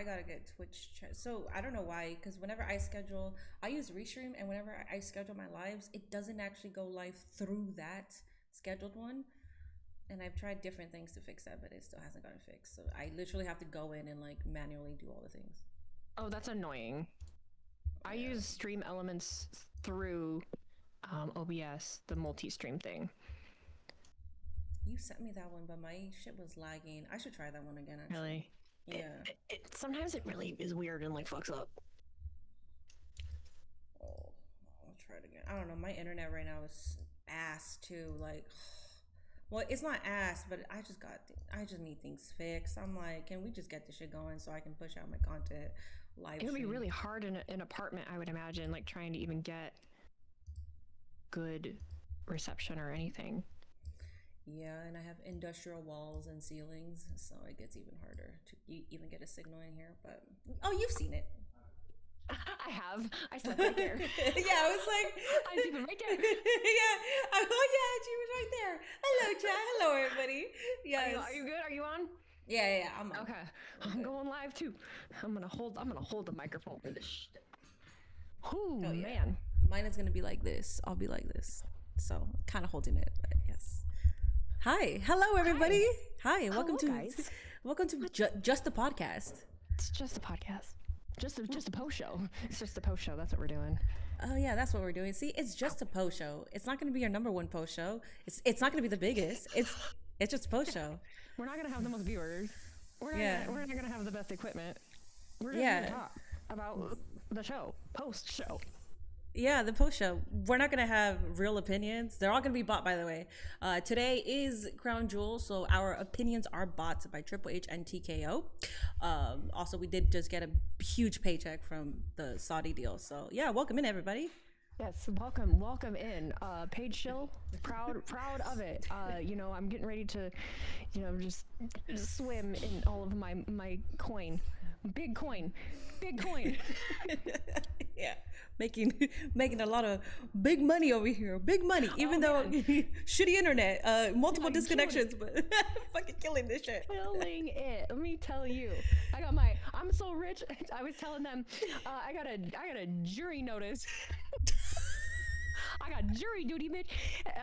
gotta get Twitch. So I don't know why, because whenever I schedule, I use Restream, and whenever I schedule my lives, it doesn't actually go live through that scheduled one. And I've tried different things to fix that, but it still hasn't gotten fixed. So I literally have to go in and like manually do all the things. Oh, that's annoying. I use Stream Elements through OBS, the multi-stream thing. You sent me that one, but my shit was lagging. I should try that one again, actually. Really? Yeah. Sometimes it really is weird and like fucks up. Oh, I'll try it again. I don't know. My internet right now is ass too. Like, well, it's not ass, but I just need things fixed. I'm like, can we just get this shit going so I can push out my content live? It would be really hard in an apartment, I would imagine, like trying to even get good reception or anything. Yeah, and I have industrial walls and ceilings, so it gets even harder to even get a signal in here. But oh, you've seen it. I have. I slept right there. Yeah, I was like, I was even right there. Yeah. Oh yeah, she was right there. Hello, chat. Hello, everybody. Yeah. Are you good? Are you on? Yeah. I'm on. Okay. I'm going live too. I'm gonna hold the microphone for this shit. Oh yeah. Man. Mine is gonna be like this. I'll be like this. So kind of holding it, but yes. Hi. Hello, everybody. Hi. Welcome to Just a Podcast. It's just a podcast. Just a post show. It's just a post show. That's what we're doing. Oh yeah, that's what we're doing. See, it's just a post show. It's not going to be your number one post show. It's not going to be the biggest. It's just a post show. We're not going to have the most viewers. We're not going to have the best equipment. We're just going to talk about the show, post show. Yeah, the post show. We're not going to have real opinions. They're all going to be bought, by the way. Today is Crown Jewel, so our opinions are bought by Triple H and TKO. Also, we did just get a huge paycheck from the Saudi deal. So, yeah, welcome in, everybody. Yes, welcome in. Paige Schill, proud of it. I'm getting ready to, just swim in all of my coin. Big coin. Yeah, making a lot of big money over here. Big money, even though shitty internet, multiple disconnections, but fucking killing this shit. Killing it. Let me tell you, I'm so rich. I was telling them, I got a jury notice. I got jury duty, bitch.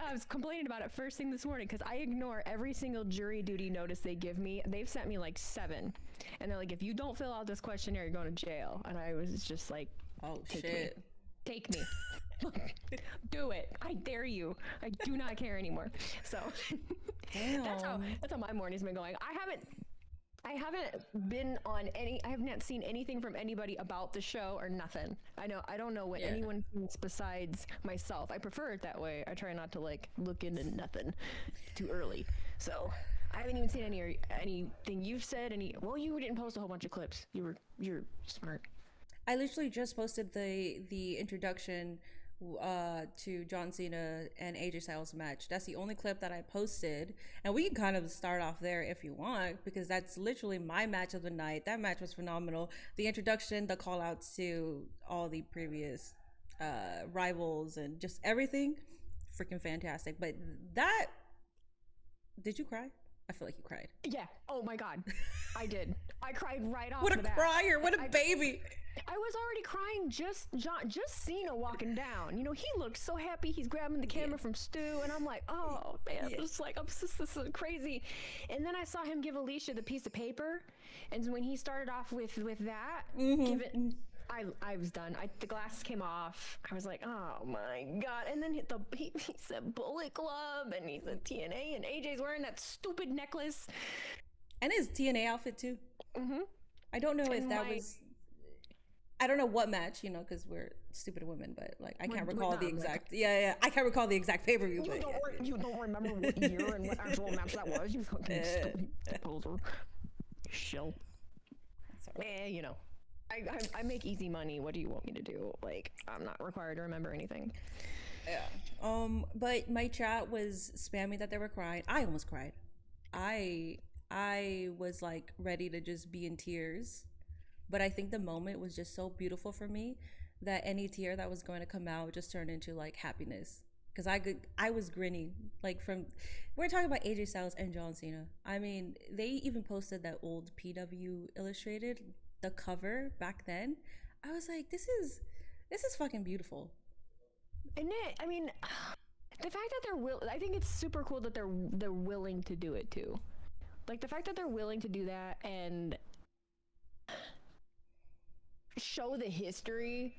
I was complaining about it first thing this morning because I ignore every single jury duty notice they give me. They've sent me like 7. And they're like, if you don't fill out this questionnaire, you're going to jail. And I was just like, oh, shit. Take me. Do it. I dare you. I do not care anymore. So that's how my morning's been going. I haven't been on I have not seen anything from anybody about the show or nothing. I don't know what anyone thinks besides myself. I prefer it that way. I try not to like look into nothing too early. So I haven't even seen anything you've said. Well, you didn't post a whole bunch of clips. You're smart. I literally just posted the introduction to John Cena and AJ Styles match. That's the only clip that I posted, and we can kind of start off there if you want, because that's literally my match of the night. That match was phenomenal. The introduction, the call outs to all the previous rivals, and just everything, freaking fantastic. But did you cry? I feel like you cried. Yeah. Oh my God. I did. I cried right off the bat. What a crier. What a baby. I was already crying just Cena walking down. He looked so happy. He's grabbing the camera from Stu, and I'm like, oh man, this is crazy. And then I saw him give Alicia the piece of paper, and when he started off with that, I was done. The glasses came off. I was like, oh my God. And then he said Bullet Club, and he said TNA, and AJ's wearing that stupid necklace. And his TNA outfit too. Mm-hmm. I don't know if that was... I don't know what match, because we're stupid women, but like I can't recall the exact. I can't recall the exact pay-per-view. You don't remember what year and what actual match that was. You fucking stupid poser. Shill. I make easy money. What do you want me to do? Like, I'm not required to remember anything. Yeah. But my chat was spamming that they were crying. I almost cried. I was like ready to just be in tears. But I think the moment was just so beautiful for me that any tear that was going to come out just turned into like happiness. Because I was grinning. Like we're talking about AJ Styles and John Cena. I mean, they even posted that old PW Illustrated the cover back then, I was like, this is fucking beautiful. And I mean, the fact that I think it's super cool that they're willing to do it too. Like the fact that they're willing to do that and show the history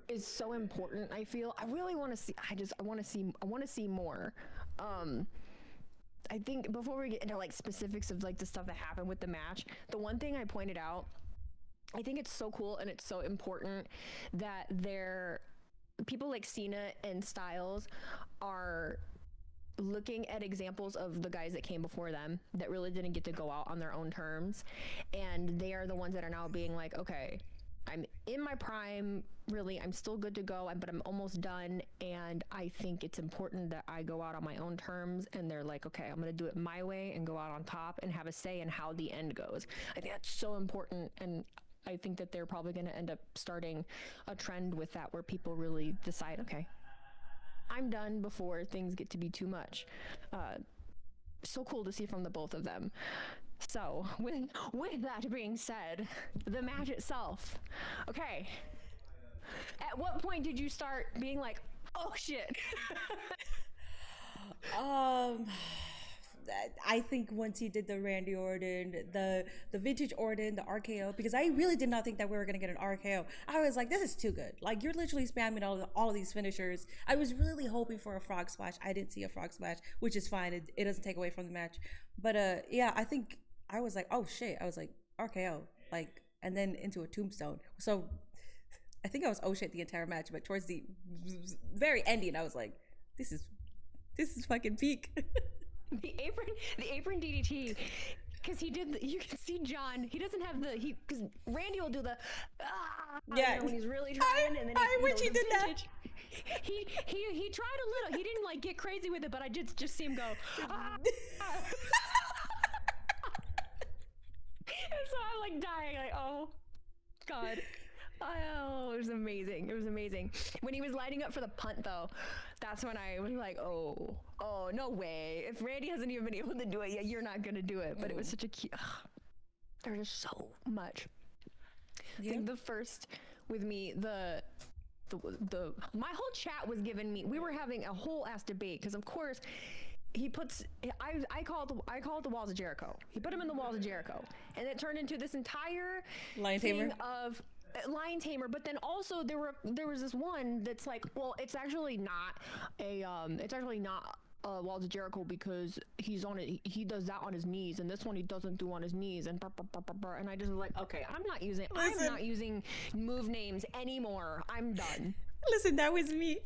is so important. I feel I really want to see. I want to see more. I think before we get into like specifics of like the stuff that happened with the match, the one thing I pointed out, I think it's so cool and it's so important that people like Cena and Styles are looking at examples of the guys that came before them that really didn't get to go out on their own terms, and they are the ones that are now being like, okay, I'm in my prime, really, I'm still good to go, but I'm almost done, and I think it's important that I go out on my own terms. And they're like, okay, I'm going to do it my way and go out on top and have a say in how the end goes. I think that's so important, and I think that they're probably going to end up starting a trend with that where people really decide, okay, I'm done before things get to be too much. So cool to see from the both of them. So, with that being said, the match itself. Okay. At what point did you start being like, oh shit? I think once he did the Randy Orton, the vintage Orton, the RKO, because I really did not think that we were gonna get an RKO. I was like, this is too good. Like, you're literally spamming all of these finishers. I was really hoping for a frog splash. I didn't see a frog splash, which is fine. It doesn't take away from the match. But yeah, I think I was like, oh shit. I was like, RKO, like, and then into a tombstone. So I think I was oh shit the entire match, but towards the very ending, I was like, this is fucking peak. The apron DDT, because you can see John. He doesn't have because Randy will do the when he's really trying, and then when he did that. He tried a little. He didn't like get crazy with it, but I did just see him go. So I'm like dying, like, oh god. Oh, it was amazing. It was amazing. When he was lighting up for the punt, though, that's when I was like, oh, no way. If Randy hasn't even been able to do it yet, you're not going to do it. But it was such a cute... There's just so much. Yeah. I think the first, with me, my whole chat was giving me... We were having a whole ass debate, because, of course... He puts, I call it the Walls of Jericho. He put him in the Walls of Jericho, and it turned into this entire thing of Lion Tamer. But then also there was this one that's like, well, it's actually not Walls of Jericho because he does that on his knees, and this one he doesn't do on his knees, and and I just was like, okay, I'm not using move names anymore. I'm done. Listen, that was me.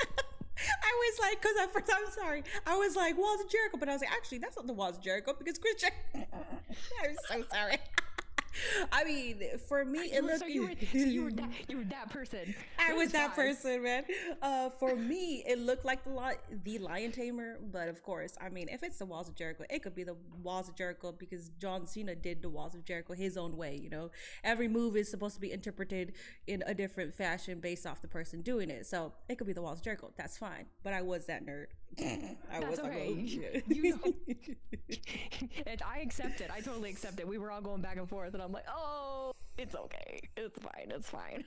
I was like, because at first, I'm sorry, I was like, Walls of Jericho, but I was like, actually, that's not the Walls of Jericho because Christian. I'm so sorry. I mean, for me, it looked. You were that person. I was that person, man. For me, it looked like the Lion Tamer, but of course, I mean, if it's the Walls of Jericho, it could be the Walls of Jericho because John Cena did the Walls of Jericho his own way. You know, every move is supposed to be interpreted in a different fashion based off the person doing it. So it could be the Walls of Jericho. That's fine. But I was that nerd. That's okay. I accept it. I totally accept it. We were all going back and forth, and I'm like, oh, it's okay. It's fine. It's fine.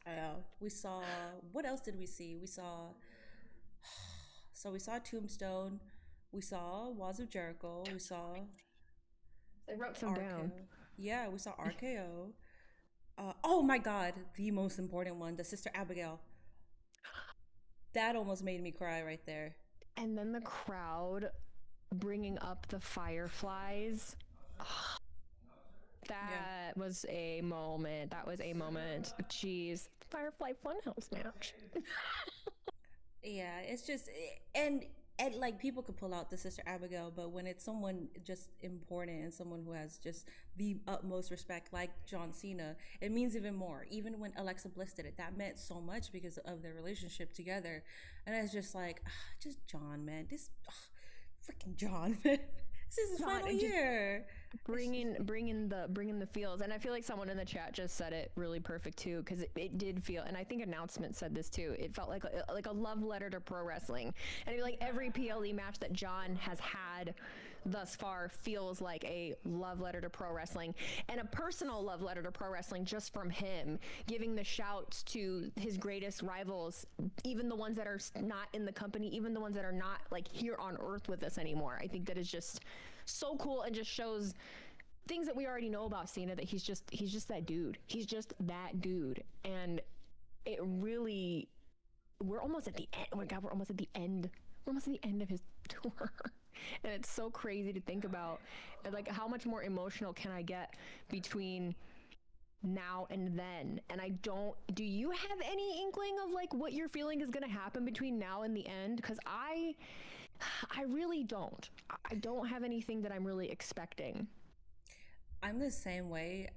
I know. We saw. What else did we see? We saw Tombstone. We saw Walls of Jericho. We saw. I wrote some down. Yeah, we saw RKO. Oh my God, the most important one, the Sister Abigail. That almost made me cry right there. And then the crowd bringing up the fireflies. That was a moment. Jeez. Firefly Funhouse match. Yeah, it's just... And like, people could pull out the Sister Abigail, but when it's someone just important and someone who has just the utmost respect, like John Cena, it means even more. Even when Alexa Bliss did it, that meant so much because of their relationship together. And it's just like, just John, man. Freaking John, man. This is his final year. Bringing the feels, and I feel like someone in the chat just said it really perfect too, because it did feel, and I think Announcement said this too. It felt like a love letter to pro wrestling, and I feel like every PLE match that John has had thus far feels like a love letter to pro wrestling, and a personal love letter to pro wrestling, just from him giving the shouts to his greatest rivals, even the ones that are not in the company, even the ones that are not like here on earth with us anymore. I think that is just so cool, and just shows things that we already know about Cena, that he's just that dude. He's just that dude. And it really, we're almost at the end. Oh my God, we're almost at the end. We're almost at the end of his tour. And it's so crazy to think about. And like, how much more emotional can I get between now and then? And do you have any inkling of like what you're feeling is going to happen between now and the end? Because I really don't. I don't have anything that I'm really expecting. I'm the same way.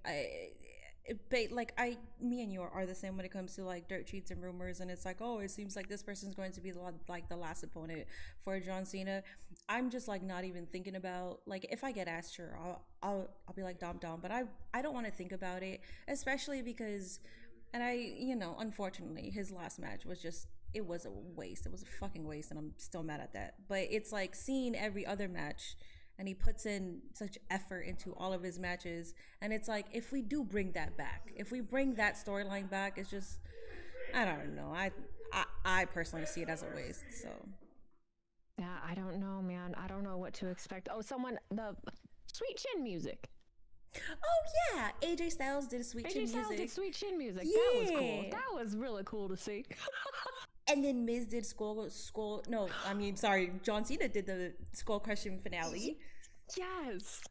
Me and you are the same when it comes to like dirt sheets and rumors, and it's like, oh, it seems like this person's going to be the last opponent for John Cena. I'm just like not even thinking about, like, if I get asked, sure, I'll be like dom, but I don't want to think about it, especially because, and unfortunately, his last match was just, it was a waste. It was a fucking waste, and I'm still mad at that. But it's like seeing every other match, and he puts in such effort into all of his matches. And it's like, if we do bring that back, if we bring that storyline back, it's just, I don't know. I personally see it as a waste. So yeah, I don't know, man. I don't know what to expect. Oh, the Sweet Chin music. Oh yeah, AJ Styles did Sweet Chin music. AJ Styles did Sweet Chin music. Yeah. That was cool. That was really cool to see. And then Miz did John Cena did the Skull Crushing finale. Yes.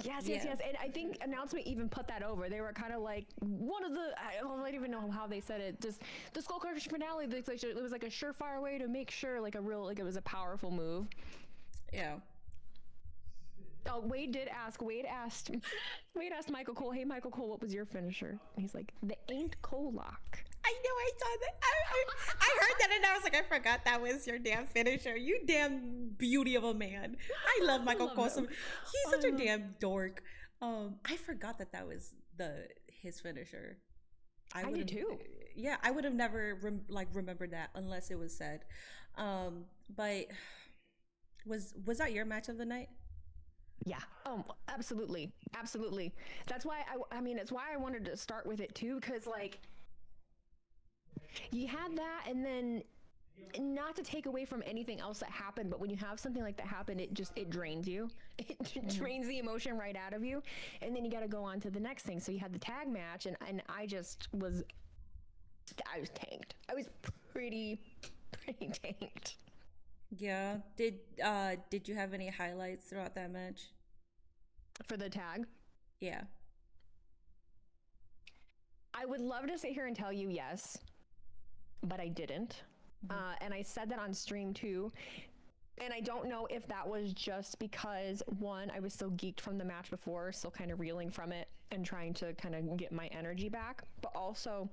And I think announcement even put that over. They were kind of like, I don't even know how they said it. Just the Skull Crushing finale, it was like a surefire way to make sure, like it was a powerful move. Yeah. Oh, Wade asked Michael Cole, hey, Michael Cole, what was your finisher? And he's like, the Ain't Cole Lock. I know, I saw that. I heard that, and I was like, I forgot that was your damn finisher. You damn beauty of a man. I love Michael Cole. He's such a damn dork. I forgot that was his finisher. I did too. Yeah, I would have never remembered that unless it was said. But was that your match of the night? Yeah. Absolutely. That's why it's why I wanted to start with it too, because like, you had that, and then, not to take away from anything else that happened, but when you have something like that happen, it drains you. It drains the emotion right out of you, and then you got to go on to the next thing. So you had the tag match, and I was tanked. I was pretty tanked. Yeah. Did you have any highlights throughout that match? For the tag? Yeah. I would love to sit here and tell you yes, but I didn't. And I said that on stream too. And I don't know if that was just because, one, I was so geeked from the match before, still kind of reeling from it and trying to kind of get my energy back. But also,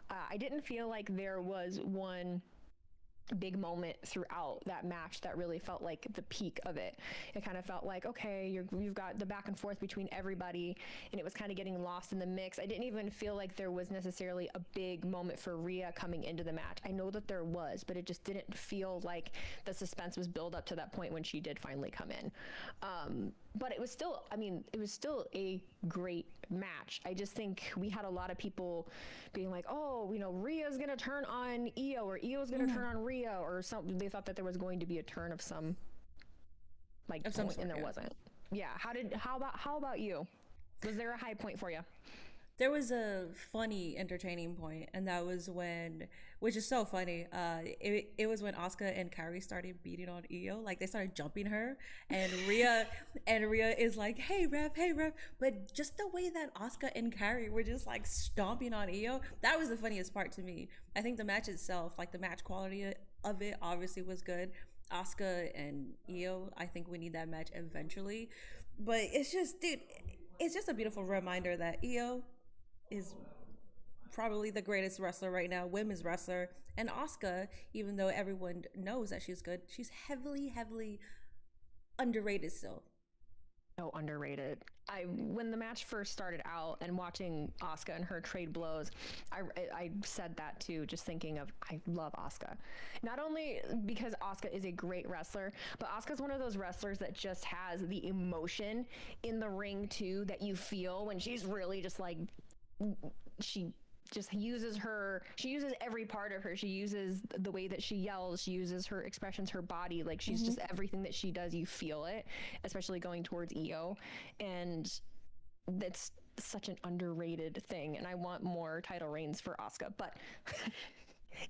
I didn't feel like there was one big moment throughout that match that really felt like the peak of it. It kind of felt like, okay, you've got the back and forth between everybody, and it was kind of getting lost in the mix. I didn't even feel like there was necessarily a big moment for Rhea coming into the match. I know that there was, but it just didn't feel like the suspense was built up to that point when she did finally come in. But it was still a great match. I just think we had a lot of people being like, oh, Rhea's going to turn on Io, or Io's going to turn on Rhea, or something. They thought that there was going to be a turn of some point, and there wasn't. Yeah. How about you? Was there a high point for you? There was a funny, entertaining point, and that was which is so funny. It was when Asuka and Kairi started beating on Io, like they started jumping her, and Rhea is like, hey ref, but just the way that Asuka and Kairi were just like stomping on Io, that was the funniest part to me. I think the match itself, like the match quality of it, obviously was good. Asuka and Io, I think we need that match eventually, but it's just, dude, it's just a beautiful reminder that Io is probably the greatest wrestler right now, women's wrestler. And Asuka, even though everyone knows that she's good, she's heavily underrated still. so underrated. When the match first started out and watching Asuka and her trade blows, I said that too, just thinking of, I love Asuka. Not only because Asuka is a great wrestler, but Asuka's one of those wrestlers that just has the emotion in the ring too, that you feel when she's really just like, she uses every part of her. She uses the way that she yells, she uses her expressions, her body, like she's just everything that she does, you feel it, especially going towards Io. And that's such an underrated thing, and I want more title reigns for Asuka. But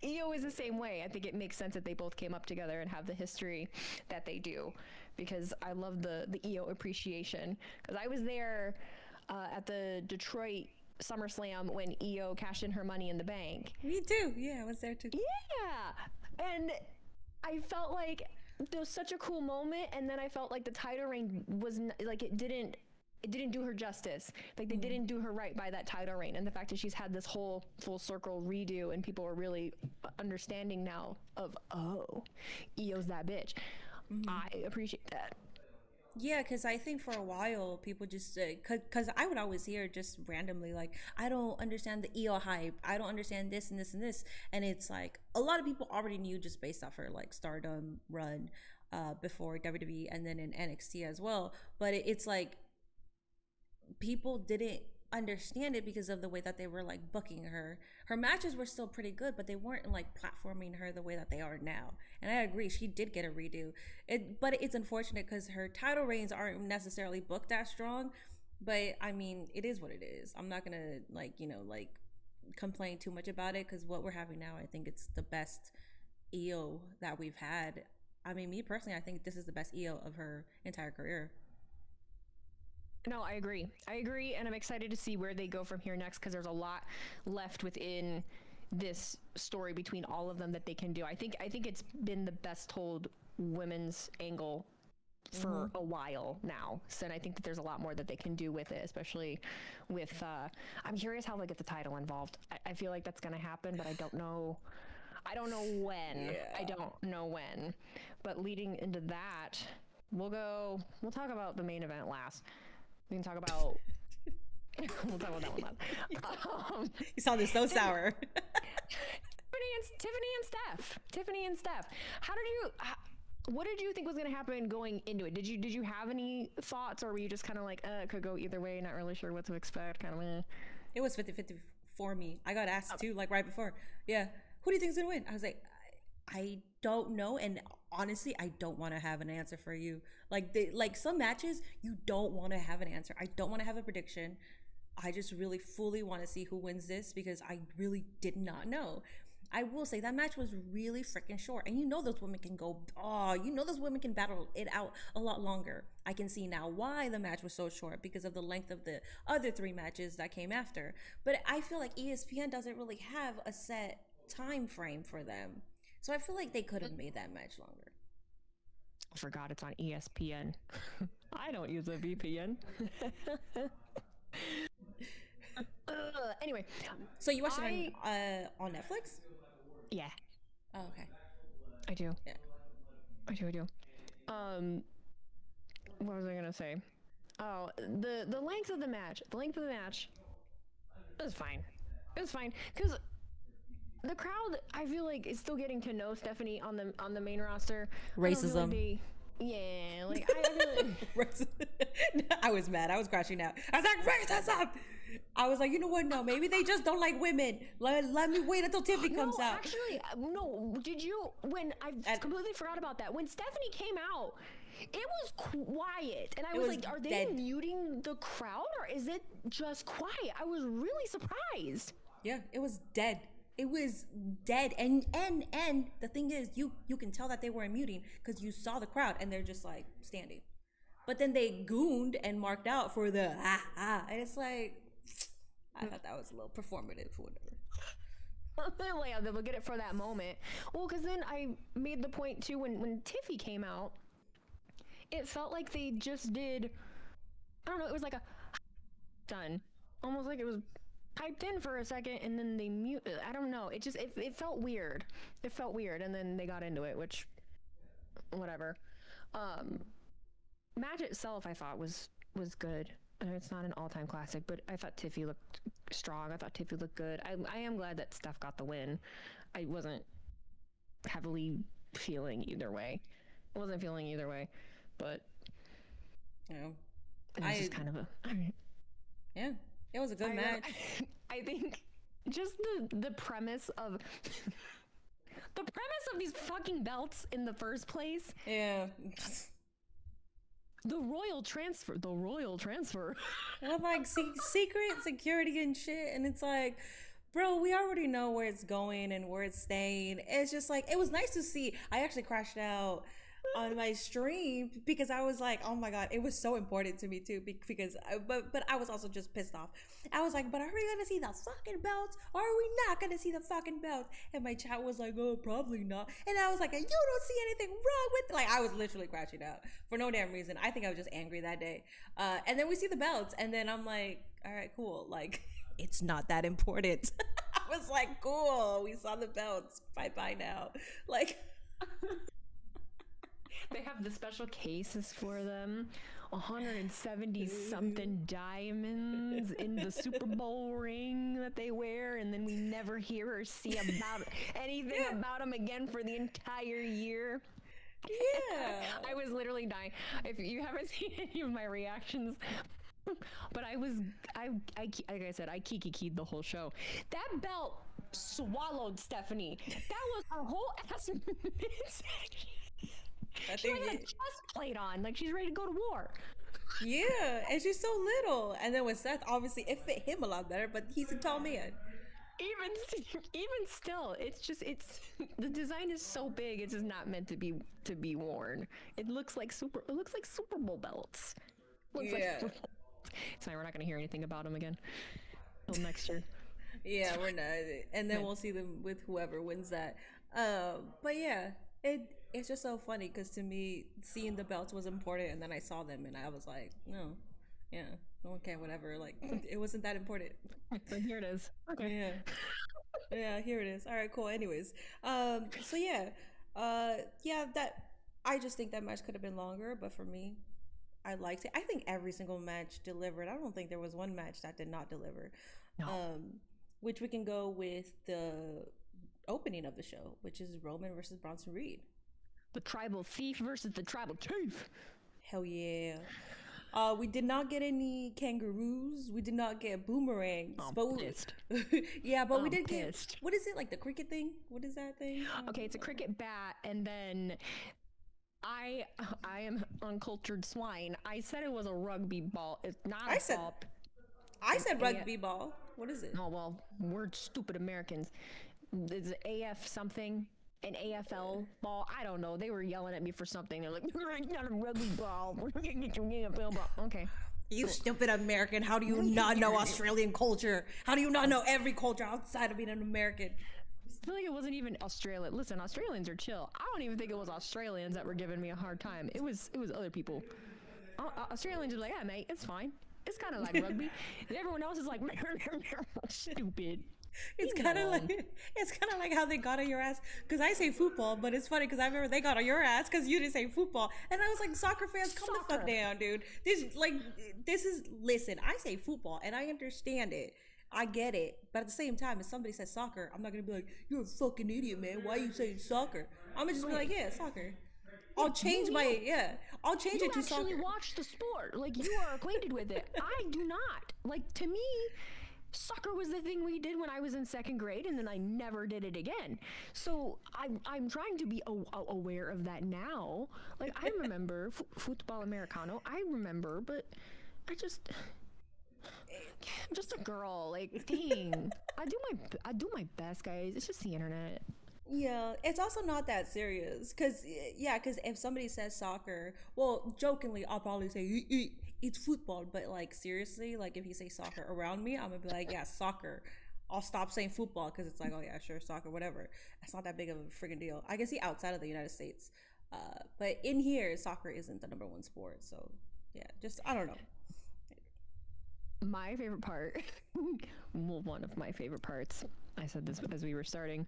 Io is the same way. I think it makes sense that they both came up together and have the history that they do, because I love the Io appreciation, because I was there at the Detroit SummerSlam when Io cashed in her Money in the Bank. Me too. Yeah, I was there too. Yeah, and I felt like there was such a cool moment, and then I felt like the title reign was like it didn't do her justice. Like they didn't do her right by that title reign, and the fact that she's had this whole full circle redo, and people are really understanding now of, oh, Io's that bitch. I appreciate that. Yeah, because I think for a while people just because I would always hear just randomly like, I don't understand the EO hype, I don't understand this and this and this, and it's like a lot of people already knew just based off her like Stardom run before WWE and then in NXT as well. But it's like people didn't understand it because of the way that they were like booking her. Her matches were still pretty good, but they weren't like platforming her the way that they are now. And I agree, she did get a redo. But it's unfortunate because her title reigns aren't necessarily booked that strong. But I mean, it is what it is. I'm not gonna like, like complain too much about it, because what we're having now, I think it's the best EO that we've had. I mean, me personally, I think this is the best EO of her entire career. No, I agree. And I'm excited to see where they go from here next, because there's a lot left within this story between all of them that they can do. I think it's been the best told women's angle for a while now. So, and I think that there's a lot more that they can do with it, especially with I'm curious how they get the title involved. I feel like that's going to happen, but I don't know when. Yeah. I don't know when. But leading into that, we'll talk about the main event last. We can talk about. We'll talk about that one last. You sounded so sour. Tiffany and Steph. What did you think was going to happen going into it? Did you have any thoughts, or were you just kind of like, it could go either way, not really sure what to expect, kind of? It was 50-50 for me. I got asked too, like right before. Yeah, who do you think's gonna win? I was like, I don't know, and honestly, I don't want to have an answer for you. Like some matches, you don't want to have an answer. I don't want to have a prediction. I just really fully want to see who wins this, because I really did not know. I will say that match was really freaking short, and those women can go. Those women can battle it out a lot longer. I can see now why the match was so short, because of the length of the other 3 matches that came after. But I feel like ESPN doesn't really have a set time frame for them. So I feel like they could have made that match longer. I forgot it's on ESPN. I don't use a VPN. Anyway, so you watched it on Netflix? Yeah. Oh, okay. I do. Yeah. I do. What was I gonna say? Oh, the length of the match. The length of the match. It was fine. Because the crowd, I feel like, is still getting to know Stephanie on the main roster. Racism. Yeah, like I really... I was mad. I was crashing out. I was like, racism. I was like, you know what? No, maybe they just don't like women. Let me wait until Tiffany comes out. Actually, no. Did you? I completely forgot about that. When Stephanie came out, it was quiet, and I was like, are they muting the crowd, or is it just quiet? I was really surprised. Yeah, it was dead. It was dead, and the thing is, you can tell that they weren't muting because you saw the crowd and they're just like standing, but then they gooned and marked out for the and it's like, I thought that was a little performative, whatever. Yeah, they'll get it for that moment. Well, because then I made the point too when Tiffy came out, it felt like they just did. I don't know. It was like a done, almost like it was typed in for a second and then they mute. I don't know. It just it felt weird. It felt weird, and then they got into it, which whatever. Match itself I thought was was good. It's not an all-time classic, but I thought Tiffy looked strong. I thought Tiffy looked good. I am glad that Steph got the win. I wasn't heavily feeling either way. I wasn't feeling either way, but You know, it was just kind of a. All right. Yeah, it was a good match. I think just the premise of these fucking belts in the first place. Yeah. The royal transfer. With like secret security and shit, and it's like, bro, we already know where it's going and where it's staying. It's just like, it was nice to see. I actually crashed out on my stream because I was like, oh my god, it was so important to me too, because but I was also just pissed off. I was like, but are we gonna see the fucking belts or are we not gonna see the fucking belts? And my chat was like, oh, probably not. And I was like, you don't see anything wrong with it. Like, I was literally crashing out for no damn reason. I think I was just angry that day. And then we see the belts, and then I'm like, all right, cool, like it's not that important. I was like, cool, we saw the belts, bye now. Like they have the special cases for them, 170 something diamonds in the Super Bowl ring that they wear, and then we never hear or see about anything about them again for the entire year. Yeah. I was literally dying. If you haven't seen any of my reactions, but I like I said, I kiki-keyed the whole show. That belt swallowed Stephanie. That was her whole ass midsection. She had a chest plate on, like she's ready to go to war. Yeah, and she's so little. And then with Seth, obviously it fit him a lot better, but he's a tall man. Even still, it's the design is so big, it's just not meant to be worn. It looks like Super Bowl belts. It's fine, we're not gonna hear anything about them again until next year. Yeah, we're not. And then we'll see them with whoever wins that. But yeah, it's just so funny because to me, seeing the belts was important, and then I saw them and I was like, no, yeah, okay, whatever. Like, it wasn't that important. So here it is. Okay. Yeah, here it is. All right, cool. Anyways, so yeah, that I just think that match could have been longer, but for me, I liked it. I think every single match delivered. I don't think there was one match that did not deliver. No. Which we can go with the opening of the show, which is Roman versus Bronson Reed. The tribal thief versus the tribal chief. Hell yeah. We did not get any kangaroos. We did not get boomerangs. I'm pissed. Yeah, but we did get, what is it, like the cricket thing? What is that thing? Okay, it's a cricket bat, and then I am uncultured swine. I said it was a rugby ball. It's not ball. I said rugby ball. What is it? Oh, well, we're stupid Americans. It's AF something. An AFL ball. I don't know. They were yelling at me for something. They're like, it's not a rugby ball. We're going to get your AFL ball. Okay. You stupid American. How do you not know Australian culture? How do you not know every culture outside of being an American? I feel like it wasn't even Australia. Listen, Australians are chill. I don't even think it was Australians that were giving me a hard time. It was other people. Australians are like, yeah, mate, it's fine. It's kind of like rugby. And everyone else is like, stupid. It's kind of like how they got on your ass because I say football, but it's funny because I remember they got on your ass because you didn't say football, and I was like, soccer fans, calm the fuck down, dude. Listen, I say football and I understand it, I get it, but at the same time, if somebody says soccer, I'm not gonna be like, you're a fucking idiot, man. Why are you saying soccer? I'm gonna just be like, yeah, soccer. I'll change it to soccer. You actually watch the sport, like you are acquainted with it. I do not. Like, to me, soccer was the thing we did when I was in second grade, and then I never did it again. So I'm trying to be aware of that now. Like, I remember football americano. I remember, but I'm just a girl. Like, dang. I do my best, guys. It's just the internet. Yeah, it's also not that serious. Because if somebody says soccer, well, jokingly, I'll probably say, it's football. But, like, seriously, like, if you say soccer around me, I'm going to be like, yeah, soccer. I'll stop saying football because it's like, oh, yeah, sure, soccer, whatever. It's not that big of a friggin' deal. I can see outside of the United States. But in here, soccer isn't the number one sport. So, yeah, just, I don't know. My favorite part, well, one of my favorite parts, I said this as we were starting,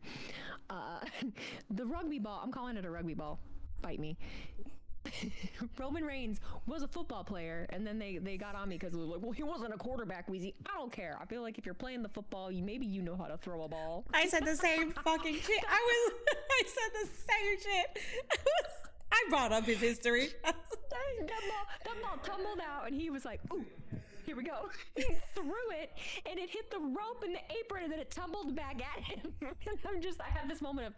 the rugby ball, I'm calling it a rugby ball, bite me. Roman Reigns was a football player, and then they got on me because it was like, well, he wasn't a quarterback, Wheezy. I don't care. I feel like if you're playing the football, maybe you know how to throw a ball. I said the same fucking shit. I said the same shit. I brought up his history. that ball tumbled out, and he was like, ooh, here we go. He threw it, and it hit the rope and the apron, and then it tumbled back at him. And I have this moment of,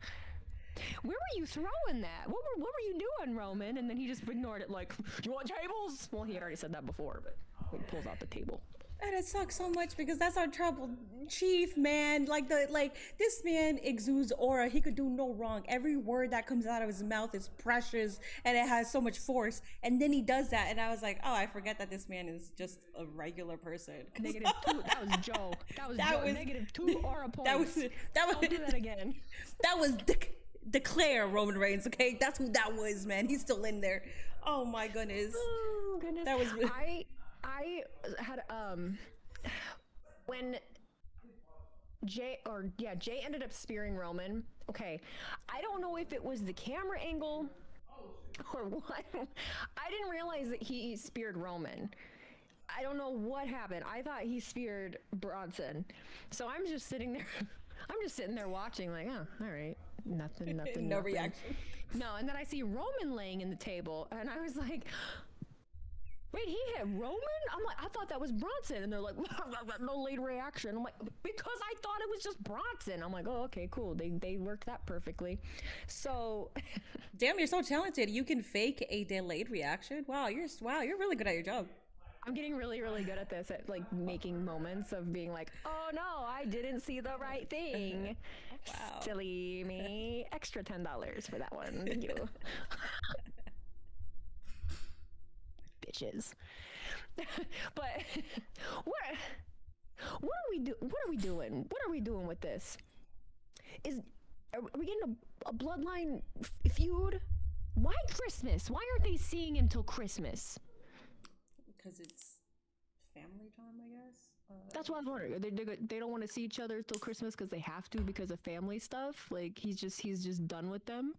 where were you throwing that? What were you doing, Roman? And then he just ignored it like, you want tables? Well, he had already said that before, but he pulls out the table. And it sucks so much because that's our tribal chief, man. Like this man exudes aura. He could do no wrong. Every word that comes out of his mouth is precious and it has so much force. And then he does that, and I was like, oh, I forget that this man is just a regular person. -2. That was Joe. That was -2 aura points. Don't do that again. That was declare Roman Reigns. Okay, that's who that was, man. He's still in there. Oh my goodness. Oh goodness. That was. I had when Jay ended up spearing Roman. Okay, I don't know if it was the camera angle or what. I didn't realize that he speared Roman. I don't know what happened. I thought he speared Bronson. So I'm just sitting there watching like, oh, all right. Nothing. No reaction. No, and then I see Roman laying in the table, and I was like, wait, he hit Roman? I'm like, I thought that was Bronson. And they're like, no late reaction. I'm like, because I thought it was just Bronson. I'm like, oh, okay, cool. They worked that perfectly. So. Damn, you're so talented. You can fake a delayed reaction. Wow, you're really good at your job. I'm getting really, really good at this, at like making moments of being like, oh no, I didn't see the right thing. Wow. Silly me. Extra $10 for that one. Thank you. Bitches. But what are we doing? What are we doing with this? Are we getting a bloodline feud? Why Christmas? Why aren't they seeing until Christmas? Because it's family time, I guess. That's what I was wondering. They don't want to see each other till Christmas because they have to because of family stuff. Like he's just done with them.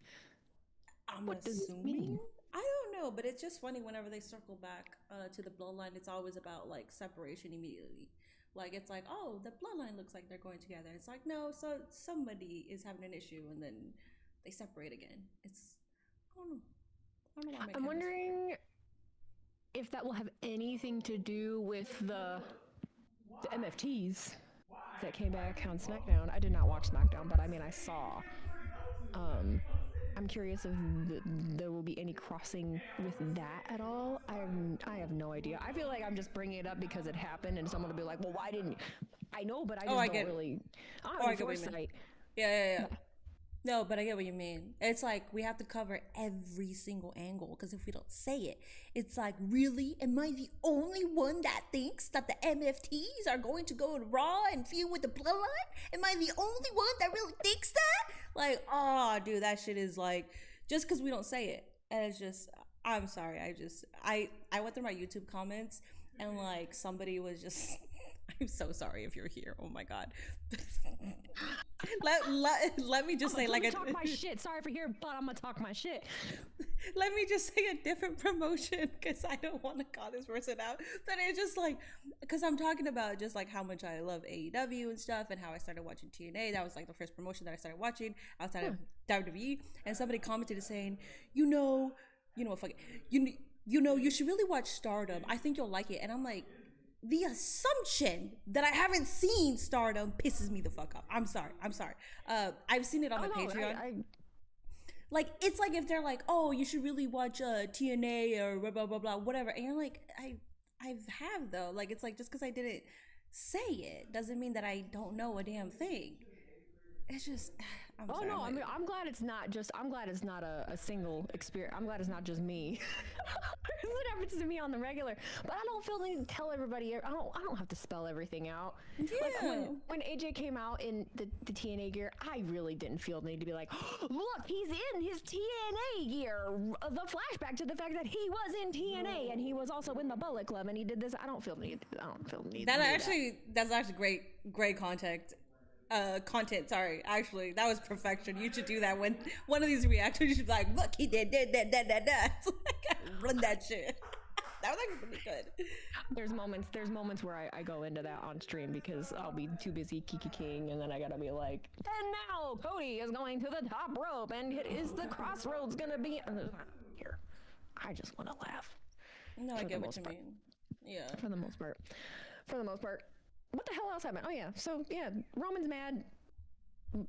What does it mean? I don't know, but it's just funny whenever they circle back to the bloodline. It's always about like separation immediately. Like it's like, oh, the bloodline looks like they're going together. It's like, no, so somebody is having an issue, and then they separate again. I don't know. I'm wondering if that will have anything to do with the MFTs that came back on SmackDown. I did not watch SmackDown, but I mean, I saw. I'm curious if there will be any crossing with that at all. I have no idea. I feel like I'm just bringing it up because it happened, and someone will be like, "Well, why didn't?" I know, but I just don't really. I get foresight. Yeah. No, but I get what you mean. It's like we have to cover every single angle because if we don't say it, it's like, really? Am I the only one that thinks that the MFTs are going to go to Raw and feud with the Bloodline? Am I the only one that really thinks that? Like, oh, dude, that shit is like, just because we don't say it. And it's just, I'm sorry. I went through my YouTube comments and like somebody was just... I'm so sorry if you're here. Oh my God. let me just say like a talk my shit. Sorry for here, but I'm gonna talk my shit. Let me just say a different promotion because I don't want to call this person out. But it's just like, because I'm talking about just like how much I love AEW and stuff, and how I started watching TNA. That was like the first promotion that I started watching outside of WWE. And somebody commented saying, you know what, fuck it. You know, you should really watch Stardom. I think you'll like it. And I'm like, the assumption that I haven't seen Stardom pisses me the fuck off. I'm sorry. I've seen it on my Patreon. Like, it's like if they're like, oh, you should really watch TNA or blah, blah, blah, blah, whatever. And you're like, I have though. Like, it's like, just because I didn't say it doesn't mean that I don't know a damn thing. It's just, I mean, I'm glad it's not a single experience. I'm glad it's not just me. It happens to me on the regular, but I don't feel the need to tell everybody. I don't have to spell everything out. Yeah. Like when AJ came out in the TNA gear, I really didn't feel the need to be like, look, he's in his TNA gear. The flashback to the fact that he was in TNA and he was also in the Bullet Club and he did this. I don't feel the need. That's actually great context. content. Sorry, actually, that was perfection. You should do that when one of these reactions. You should be like, look, he did that. Run that shit. That was like really good. There's moments where I go into that on stream because I'll be too busy King, and then I gotta be like, and now Cody is going to the top rope, and is the crossroads gonna be here? I just want to laugh. No, I get what you mean. Yeah. For the most part. What the hell else happened? Oh yeah, so yeah, Roman's mad.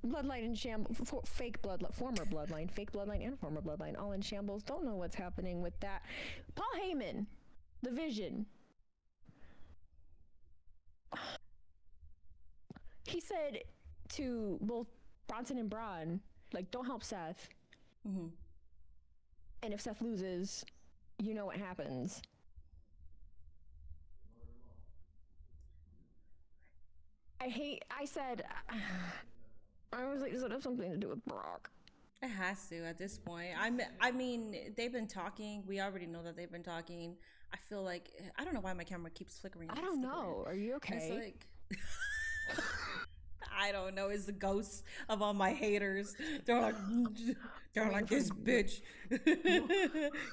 Bloodline in shambles. Fake bloodline, former bloodline, fake bloodline, and former bloodline, all in shambles. Don't know what's happening with that. Paul Heyman, the Vision. He said to both Bronson and Braun, like, don't help Seth. Mm-hmm. And if Seth loses, you know what happens. I said, I was like, does it have something to do with Brock? It has to at this point. I mean, they've been talking. We already know that they've been talking. I feel like, I don't know why my camera keeps flickering. I don't know. Are you okay? It's like, I don't know. It's the ghosts of all my haters. They're like this bitch.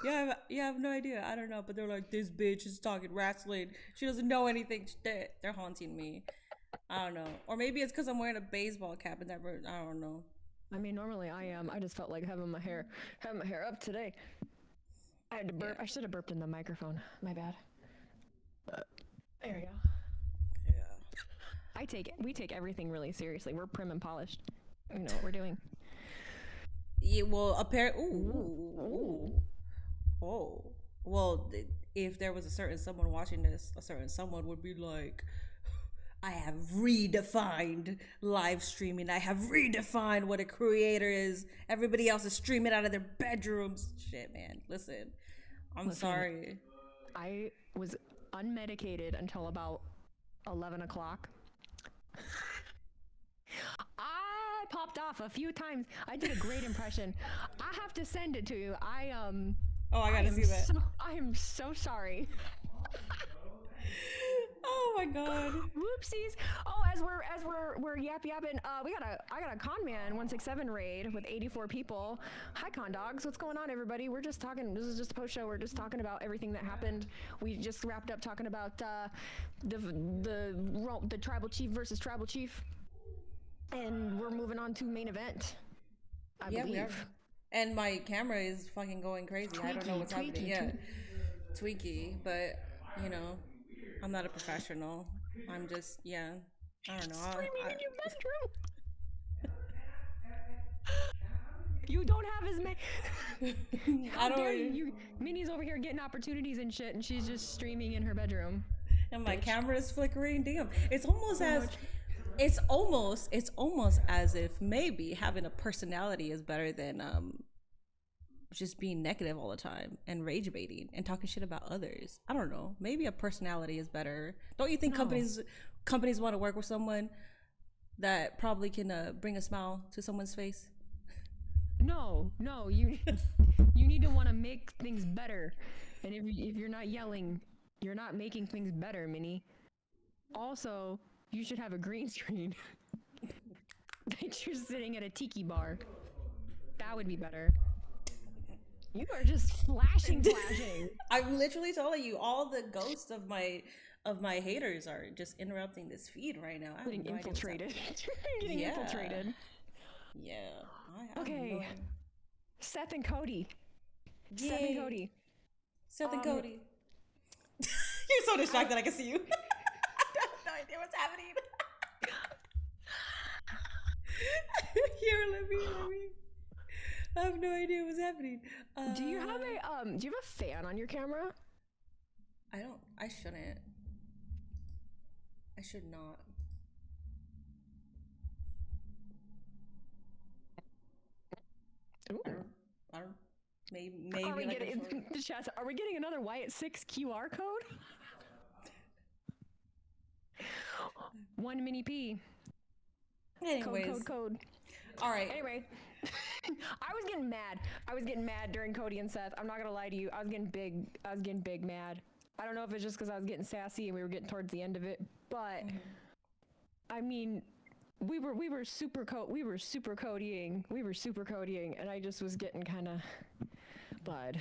Yeah, I have no idea. I don't know, but they're like, this bitch is talking wrestling. She doesn't know anything. They're haunting me. I don't know. Or maybe it's because I'm wearing a baseball cap and that. I don't know. I mean, normally I am. I just felt like having my hair up today. I had to burp. Yeah. I should have burped in the microphone. My bad. There we go. Yeah. We take everything really seriously. We're prim and polished. We know what we're doing. Yeah. Well, apparently. Ooh. Oh. Well, if there was a certain someone watching this, a certain someone would be like, I have redefined live streaming. I have redefined what a creator is. Everybody else is streaming out of their bedrooms. Shit, man. Listen, I'm sorry. I was unmedicated until about 11 o'clock. I popped off a few times. I did a great impression. I have to send it to you. Oh, I gotta see that. I am so sorry. Oh my god. Whoopsies. Oh, as we're yapping, I got a Con Man 167 raid with 84 people. Hi Con Dogs. What's going on, everybody? We're just talking. This is just a post show. We're just talking about everything that happened. We just wrapped up talking about the tribal chief versus tribal chief. And we're moving on to main event. I believe. We are. And my camera is fucking going crazy. I don't know what's happening. Yeah. Tweaky, but you know, I'm not a professional. I'm just, I don't know. Screaming in your bedroom. You don't have as many. I don't. You, Minnie's over here getting opportunities and shit, and she's just streaming in her bedroom. And my camera is flickering. Damn, it's almost it's almost as if maybe having a personality is better than just being negative all the time and rage baiting and talking shit about others. I don't know. Maybe a personality is better. Don't you think companies want to work with someone that probably can bring a smile to someone's face? No. You need to want to make things better. And if you're not yelling, you're not making things better, Minnie. Also, you should have a green screen. That you're sitting at a tiki bar. That would be better. You are just flashing. I'm literally telling you, all the ghosts of my haters are just interrupting this feed right now. Getting infiltrated. Infiltrated. Yeah. Okay. Seth and Cody. Yay. Seth and Cody. You're so distracted. I can see you. I have no idea what's happening. Here, let me. I have no idea what's happening. Do you have a fan on your camera? I shouldn't. I should not. Ooh. I don't. Maybe. Are we getting another Wyatt 6 QR code? One Minnie P. Anyways. Code. All right. Anyway, I was getting mad during Cody and Seth. I'm not gonna lie to you. I was getting big mad. I don't know if it's just because I was getting sassy and we were getting towards the end of it, but I mean, we were super codying, and I just was getting kind of, bud,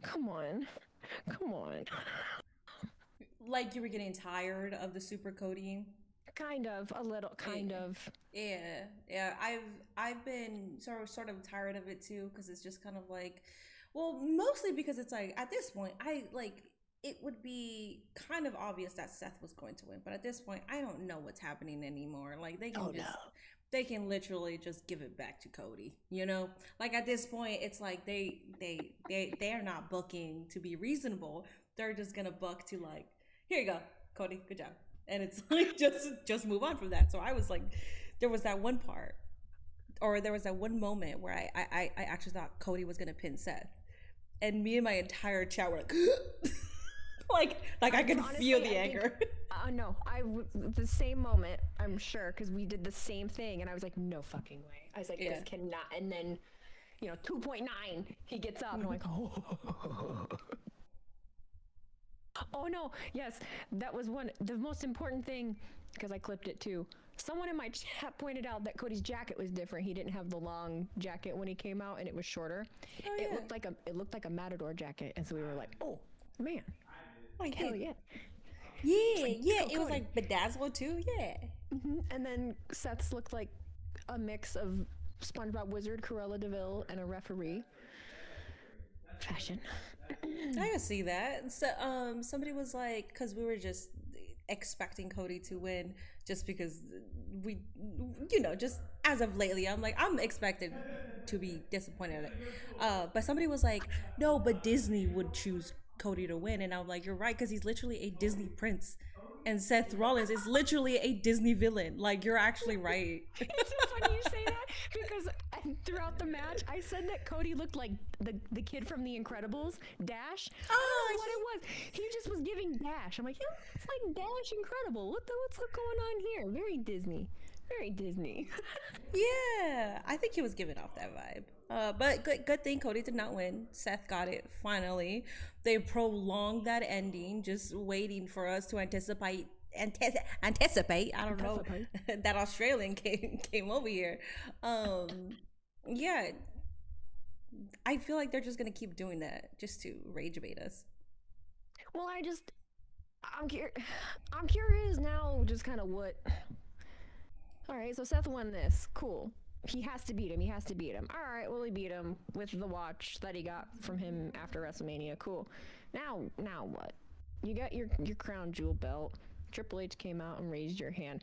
come on, come on. Like you were getting tired of the super codeine. Kind of, a little, kind Yeah, of. yeah, yeah. I've been sort of tired of it too because it's just kind of like, well, mostly because it's like at this point I like it would be kind of obvious that Seth was going to win, but at this point I don't know what's happening anymore. Like Oh no. they can literally just give it back to Cody, you know? Like at this point it's like they're not booking to be reasonable. They're just gonna book to like, here you go, Cody, good job. And it's like just move on from that. So I was like, there was that one part, or there was that one moment where I actually thought Cody was gonna pin Seth, and me and my entire chat were like, like I could Honestly, feel the anger. No, the same moment, I'm sure, because we did the same thing, and I was like, no fucking way. I was like, Yeah. this cannot. And then, 2.9, he gets up, and I'm like, oh. Oh no, yes, that was the most important thing, because I clipped it too. Someone in my chat pointed out that Cody's jacket was different. He didn't have the long jacket when he came out, and it was shorter. Oh, yeah. It looked like a Matador jacket, and so we were like, oh man, like hell yeah. Yeah, like, yeah. go It was Cody. like bedazzled too. Yeah. And then Seth's looked like a mix of SpongeBob Wizard, Cruella DeVille, and a referee. Fashion. I can see that. So, somebody was like, because we were just expecting Cody to win, just because we, just as of lately, I'm expected to be disappointed. But somebody was like, no, but Disney would choose Cody to win, and I'm like, you're right, because he's literally a Disney prince, and Seth Rollins is literally a Disney villain. Like, you're actually right. It's so funny you say that because throughout the match, I said that Cody looked like the kid from The Incredibles, Dash. I don't know what it was. He just was giving Dash. I'm like, yeah, it's like Dash Incredible. What's going on here? Very Disney. Very Disney. Yeah, I think he was giving off that vibe. But good thing Cody did not win. Seth got it finally. They prolonged that ending, just waiting for us to anticipate. I don't know that Australian came over here. Yeah, I feel like they're just gonna keep doing that just to rage bait us. Well, I'm curious now, just kind of what. All right, so Seth won this. Cool. He has to beat him. He has to beat him. All right, well, he beat him with the watch that he got from him after WrestleMania. Cool. Now what? You got your crown jewel belt. Triple H came out and raised your hand.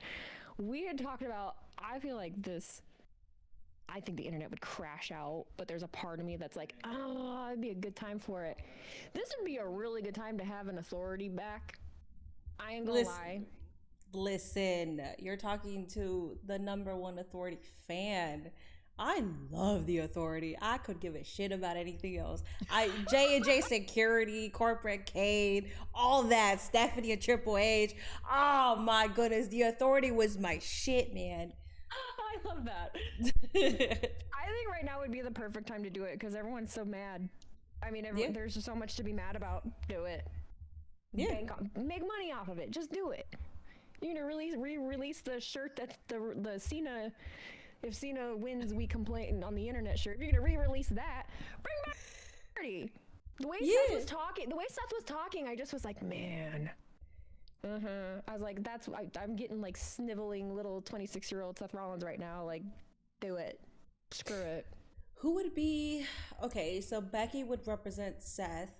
We had talked about. I feel like this. I think the internet would crash out, but there's a part of me that's like, oh, it'd be a good time for it. This would be a really good time to have an authority back. I ain't gonna lie. Listen, you're talking to the number one authority fan. I love the authority. I could give a shit about anything else. J&J Security, Corporate Kane, all that, Stephanie and Triple H. Oh my goodness, the authority was my shit, man. I love that. I think right now would be the perfect time to do it because everyone's so mad. I mean, there's just so much to be mad about. Do it. Yeah. Make money off of it. Just do it. You're gonna re-release the shirt that's the Cena. If Cena wins, we complain on the internet shirt. If you're gonna re-release that, bring back party. The way Seth was talking, I just was like, man. I was like, I'm getting like sniveling little 26-year-old Seth Rollins right now. Like, do it. Screw it. Who would be okay? So Becky would represent Seth.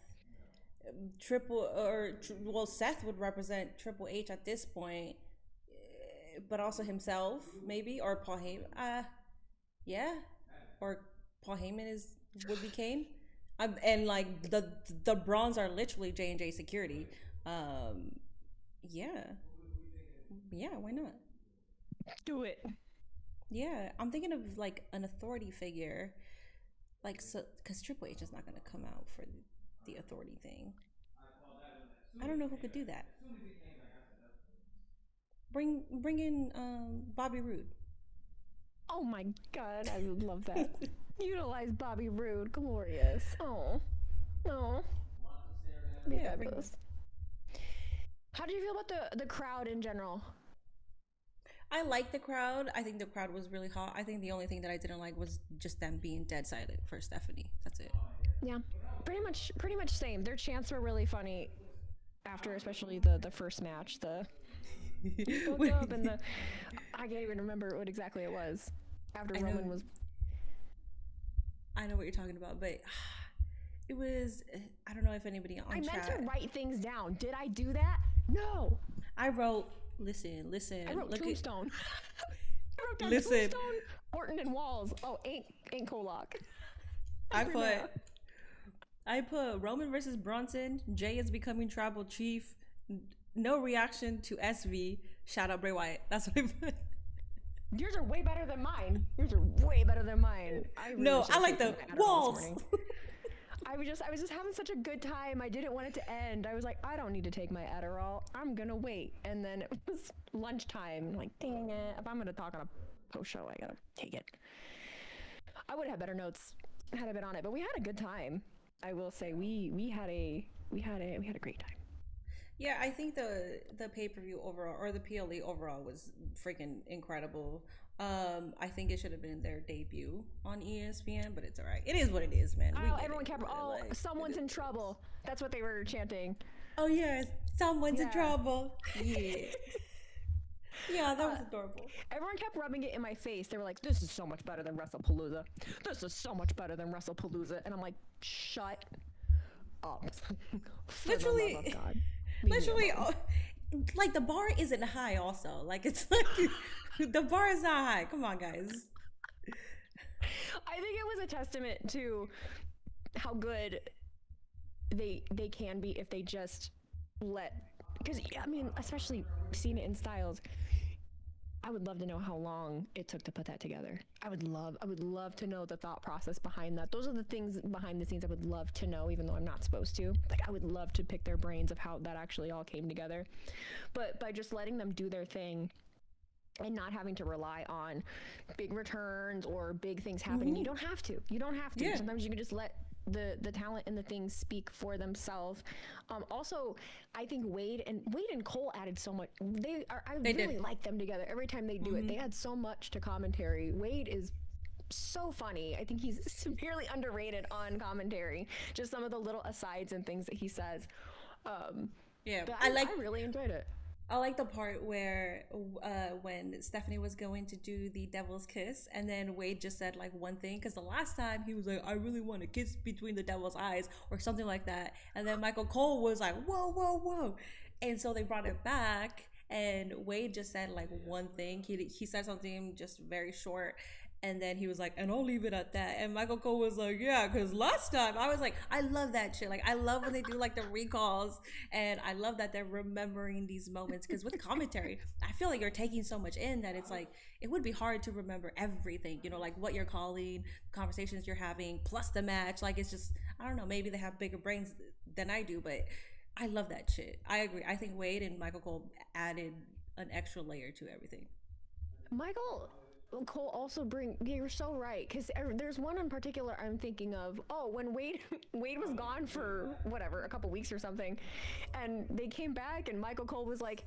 Seth would represent Triple H at this point, but also himself maybe, or Paul Heyman. Yeah, or Paul Heyman would be Kane. And like the Bronze are literally J&J Security. Yeah, why not? Do it. Yeah, I'm thinking of like an authority figure, like, so because Triple H is not gonna come out for the authority thing. I don't know who could do that. Bring in Bobby Roode. Oh my god, I would love that. Utilize Bobby Roode, glorious. Oh, no. Be fabulous. How do you feel about the crowd in general? I like the crowd. I think the crowd was really hot. I think the only thing that I didn't like was just them being dead silent for Stephanie. That's it. Yeah, pretty much same. Their chants were really funny after, especially the first match. The you fucked up and the I can't even remember what exactly it was. After Roman was. I know what you're talking about, but it was. I don't know if anybody on chat. I meant to write things down. Did I do that? No. I wrote. Listen. I wrote Tombstone. I wrote down listen. Tombstone, Orton, and Walls. Oh, ain't Kolak. I put Roman versus Bronson. Jay is becoming tribal chief. No reaction to SV. Shout out Bray Wyatt. That's what I put. Yours are way better than mine. I like the Walls. I was just having such a good time. I didn't want it to end. I was like, I don't need to take my Adderall. I'm gonna wait. And then it was lunchtime. I'm like, dang it. If I'm gonna talk on a post show, I gotta take it. I would have better notes had I been on it, but we had a good time. I will say we had a great time. Yeah, I think the pay-per-view overall, or the PLE overall, was freaking incredible. I think it should have been their debut on ESPN, but it's all right. It is what it is, man. Everyone kept, someone's in trouble. That's what they were chanting. Oh, yeah, someone's in trouble. Yeah. Yeah, that was adorable. Everyone kept rubbing it in my face. They were like, this is so much better than WrestlePalooza. This is so much better than WrestlePalooza. And I'm like, shut up. Literally, for the love of God. Literally, like the bar isn't high also. Like it's like the bar is not high. Come on, guys. I think it was a testament to how good they can be if they just let, because I mean, especially Cena and Styles, I would love to know how long it took to put that together. I would love to know the thought process behind that. Those are the things behind the scenes I would love to know, even though I'm not supposed to. Like, I would love to pick their brains of how that actually all came together. But by just letting them do their thing and not having to rely on big returns or big things happening, you don't have to. Yeah. Sometimes you can just let the talent and the things speak for themselves. Also, I think Wade and Cole added so much. I really like them together. Every time they do it, they add so much to commentary. Wade is so funny. I think he's severely underrated on commentary. Just some of the little asides and things that he says. I really enjoyed it. I like the part where when Stephanie was going to do the devil's kiss, and then Wade just said like one thing, because the last time he was like, I really want to kiss between the devil's eyes or something like that, and then Michael Cole was like, whoa, whoa, whoa, and so they brought it back, and Wade just said like one thing. He said something just very short, and then he was like, and I'll leave it at that. And Michael Cole was like, yeah, because last time I was like, I love that shit. Like, I love when they do like the recalls, and I love that they're remembering these moments, because with commentary, I feel like you're taking so much in that it's like, it would be hard to remember everything, you know, like what you're calling, conversations you're having, plus the match. Like, it's just, I don't know, maybe they have bigger brains than I do, but I love that shit. I agree. I think Wade and Michael Cole added an extra layer to everything. Michael Cole also you're so right, because there's one in particular I'm thinking of. Oh, when Wade was gone for whatever, a couple weeks or something, and they came back and Michael Cole was like,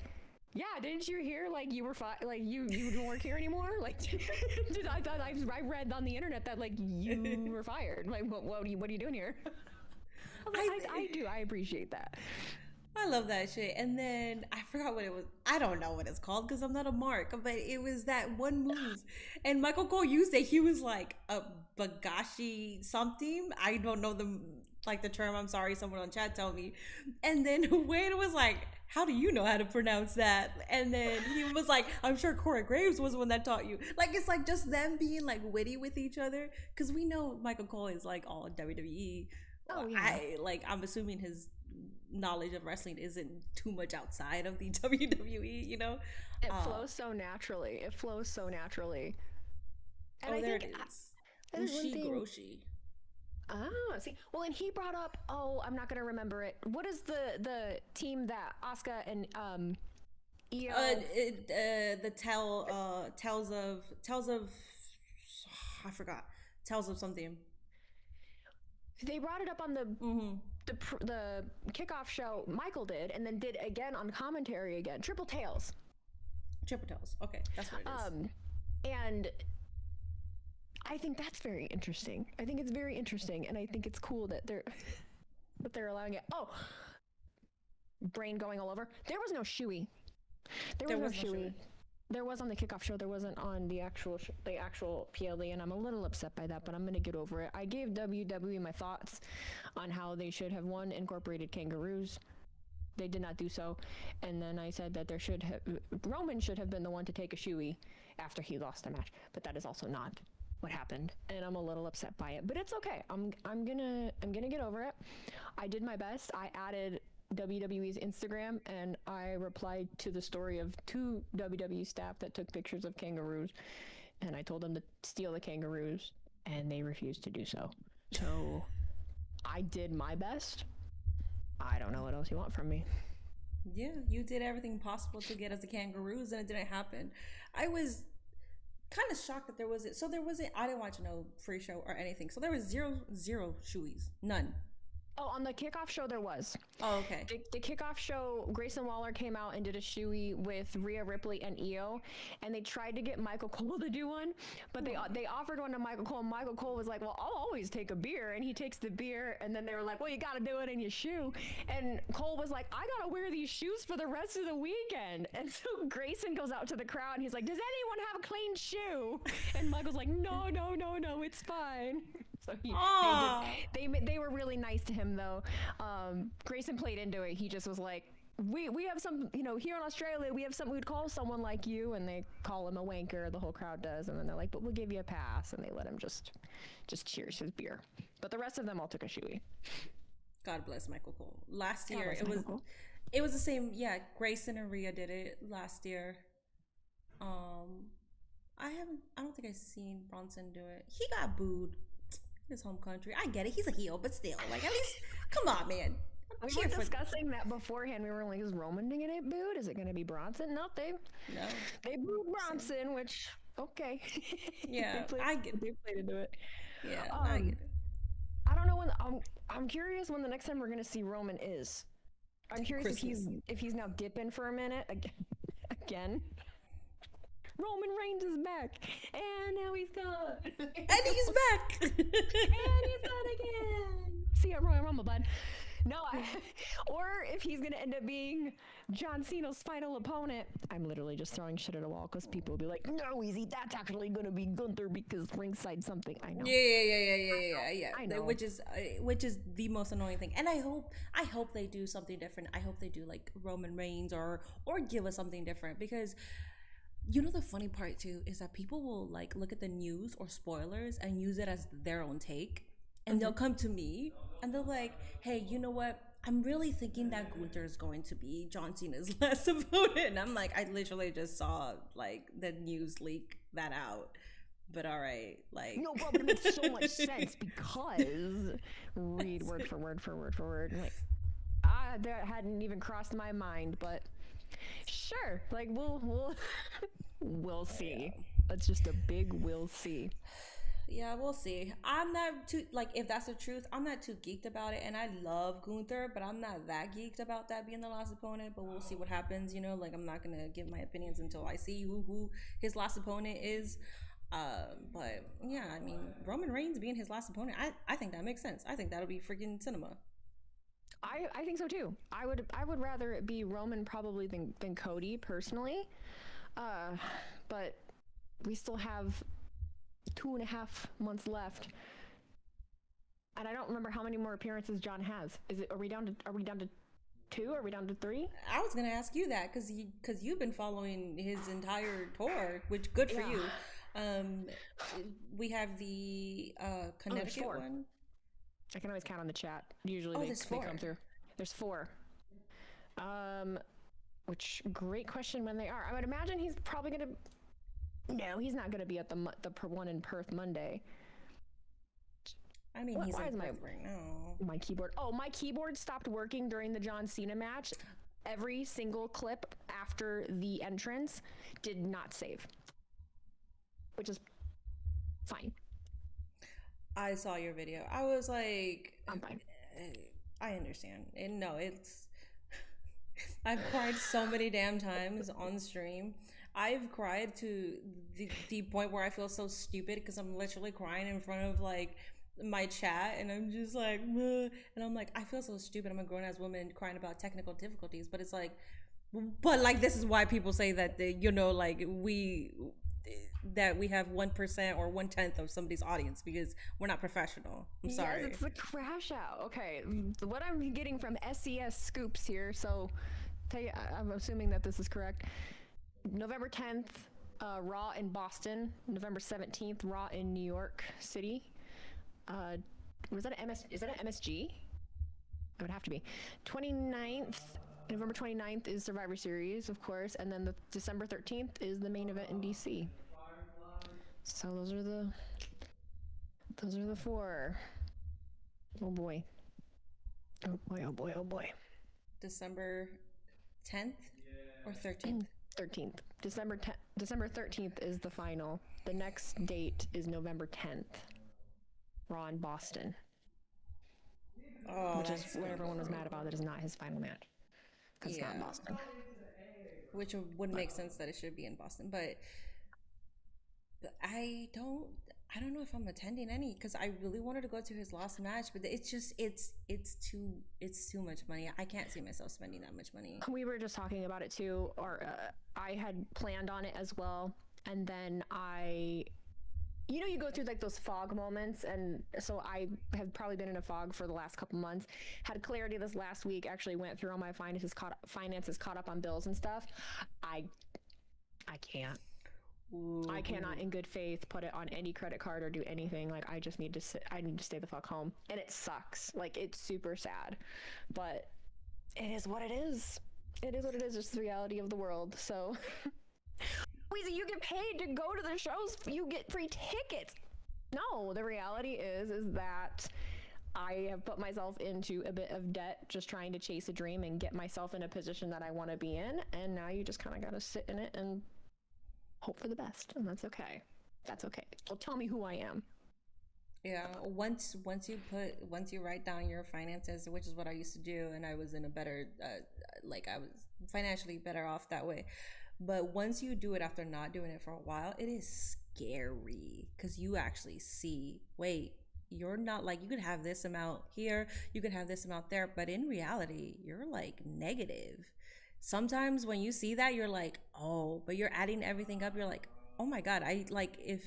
yeah, didn't you hear like you were like you don't work here anymore? Like, I read on the internet that like you were fired. Like, what are you doing here? I appreciate that. I love that shit. And then I forgot what it was. I don't know what it's called because I'm not a mark, but it was that one move. And Michael Cole used it. He was like a bagashi something. I don't know the term. I'm sorry. Someone on chat told me. And then Wade was like, how do you know how to pronounce that? And then he was like, I'm sure Corey Graves was the one that taught you. Like, it's like just them being like witty with each other. Because we know Michael Cole is like all WWE. Oh, yeah. I'm assuming his knowledge of wrestling isn't too much outside of the WWE, you know? It flows so naturally. And I there think it is. Ushi. Oh, see. Well, and he brought up, I'm not going to remember it. What is the team that Asuka and Io? The tells of I forgot. Tells of something. They brought it up on the kickoff show. Michael did, and then did again on commentary again. Triple Tails. Triple toes. Okay, that's what it is. And I think that's very interesting. I think it's very interesting, and I think it's cool that they're allowing it. Oh, brain going all over. There was no shoey. There was no shoey. There was on the kickoff show. There wasn't on the actual PLE, and I'm a little upset by that, but I'm gonna get over it. I gave WWE my thoughts on how they should have incorporated kangaroos. They did not do so, and then I said that Roman should have been the one to take a shoey after he lost the match, but that is also not what happened, and I'm a little upset by it. But it's okay. I'm gonna get over it. I did my best. I added WWE's Instagram, and I replied to the story of 2 WWE staff that took pictures of kangaroos, and I told them to steal the kangaroos, and they refused to do so. So I did my best. I don't know what else you want from me. Yeah, you did everything possible to get us the kangaroos, and it didn't happen. I was kind of shocked that there wasn't. I didn't watch no free show or anything. So there was zero shoeys, none. Oh, on the kickoff show there was. Oh, okay. The kickoff show, Grayson Waller came out and did a shoey with Rhea Ripley and Io, and they tried to get Michael Cole to do one, but they offered one to Michael Cole, and Michael Cole was like, well, I'll always take a beer, and he takes the beer, and then they were like, well, you gotta do it in your shoe, and Cole was like, I gotta wear these shoes for the rest of the weekend, and so Grayson goes out to the crowd, and he's like, does anyone have a clean shoe? And Michael's like, no, it's fine. So they were really nice to him, though. Grayson played into it. He just was like, we have some, here in Australia, we have something we'd call someone like you, and they call him a wanker. The whole crowd does, and then they're like, but we'll give you a pass, and they let him just cheers his beer. But the rest of them all took a shoey. God bless Michael Cole. Last year it was the same. Yeah, Grayson and Rhea did it last year. I don't think I've seen Bronson do it. He got booed. His home country. I get it. He's a heel, but still, like, at least, come on, man. We were discussing that beforehand. We were like, is Roman going to get booed? Is it going to be Bronson? No, they booed Bronson, which, okay. Yeah, I get it. They played into it. Yeah, I get it. I don't know when, I'm curious when the next time we're going to see Roman is. I'm curious if he's now dipping for a minute again. Roman Reigns is back, and now he's gone. And he's back. And he's gone again. See ya, Royal Rumble, bud. No, or if he's going to end up being John Cena's final opponent. I'm literally just throwing shit at a wall because people will be like, no, Wheezy, that's actually going to be Gunther because ringside something. I know. Yeah. I know. Which is the most annoying thing. And I hope they do something different. I hope they do like Roman Reigns or give us something different, because the funny part too is that people will like look at the news or spoilers and use it as their own take, and they'll come to me and they're like, hey, you know what, I'm really thinking that Gunther is going to be John Cena's last opponent. And I'm like, I literally just saw like the news leak that out, but all right, like, no, bro, but it makes so much sense because read word for word, like, that hadn't even crossed my mind, but sure, like we'll see. That's just a big we'll see. Yeah, we'll see. I'm not too, like, if that's the truth, I'm not too geeked about it, and I love Gunther, but I'm not that geeked about that being the last opponent. But we'll see what happens. Like, I'm not gonna give my opinions until I see who his last opponent is. But yeah, I mean, Roman Reigns being his last opponent, I think that makes sense. I think that'll be freaking cinema. I think so too. I would rather it be Roman probably than Cody personally. But we still have 2.5 months left, and I don't remember how many more appearances John has. Are we down to 2? Are we down to 3? I was gonna ask you that because you've been following his entire tour, which good for you. We have the Connecticut one. I can always count on the chat. Usually they come through. There's 4. Which, great question when they are. I would imagine he's probably going to... No, he's not going to be at the one in Perth Monday. I mean, he's in Perth right now. My keyboard... Oh, my keyboard stopped working during the John Cena match. Every single clip after the entrance did not save. Which is fine. I saw your video. I was like... I'm fine. I understand. And no, it's... I've cried so many damn times on stream. I've cried to the point where I feel so stupid because I'm literally crying in front of like my chat, and I'm just like, "Meh," and I'm like, I feel so stupid. I'm a grown ass woman crying about technical difficulties, but it's like, but like this is why people say that like we have 1% or 1/10 of somebody's audience because we're not professional. I'm sorry. Yes, it's the crash out. Okay, what I'm getting from SES Scoops here. So, I'm assuming that this is correct. November 10th, Raw in Boston. November 17th, Raw in New York City. Was that an Is that an MSG? It would have to be. 29th, November 29th is Survivor Series, of course, and then the December 13th is the main event in DC. So those are the four. Oh boy. Oh boy, oh boy, oh boy. December 10th or 13th? 13th. December 13th is the final. The next date is November 10th. Raw in Boston. Oh, which is what everyone was mad about. That is not his final match. Because it's not in Boston. Which would make sense that it should be in Boston. But I don't know if I'm attending any because I really wanted to go to his last match, but it's just it's too much money. I can't see myself spending that much money. We were just talking about it too, or I had planned on it as well, and then you go through like those fog moments, and so I have probably been in a fog for the last couple months. Had clarity this last week. Actually went through all my finances, caught up on bills and stuff. I can't. Ooh. I cannot in good faith put it on any credit card or do anything. Like I just need to I need to stay the fuck home. And it sucks. Like it's super sad. But it is what it is. It is what it is. It's the reality of the world. So Wheezy, you get paid to go to the shows. You get free tickets. No, the reality is that I have put myself into a bit of debt just trying to chase a dream and get myself in a position that I want to be in. And now you just kind of got to sit in it and hope for the best, and that's okay. That's okay. Well, tell me who I am. Yeah, once you write down your finances, which is what I used to do, and I was in a better, I was financially better off that way. But once you do it after not doing it for a while, it is scary because you actually see, wait, you're not like, you could have this amount here, you could have this amount there, but in reality, you're like negative. Sometimes when you see that, you're like, oh, but you're adding everything up. You're like, oh my God, I like if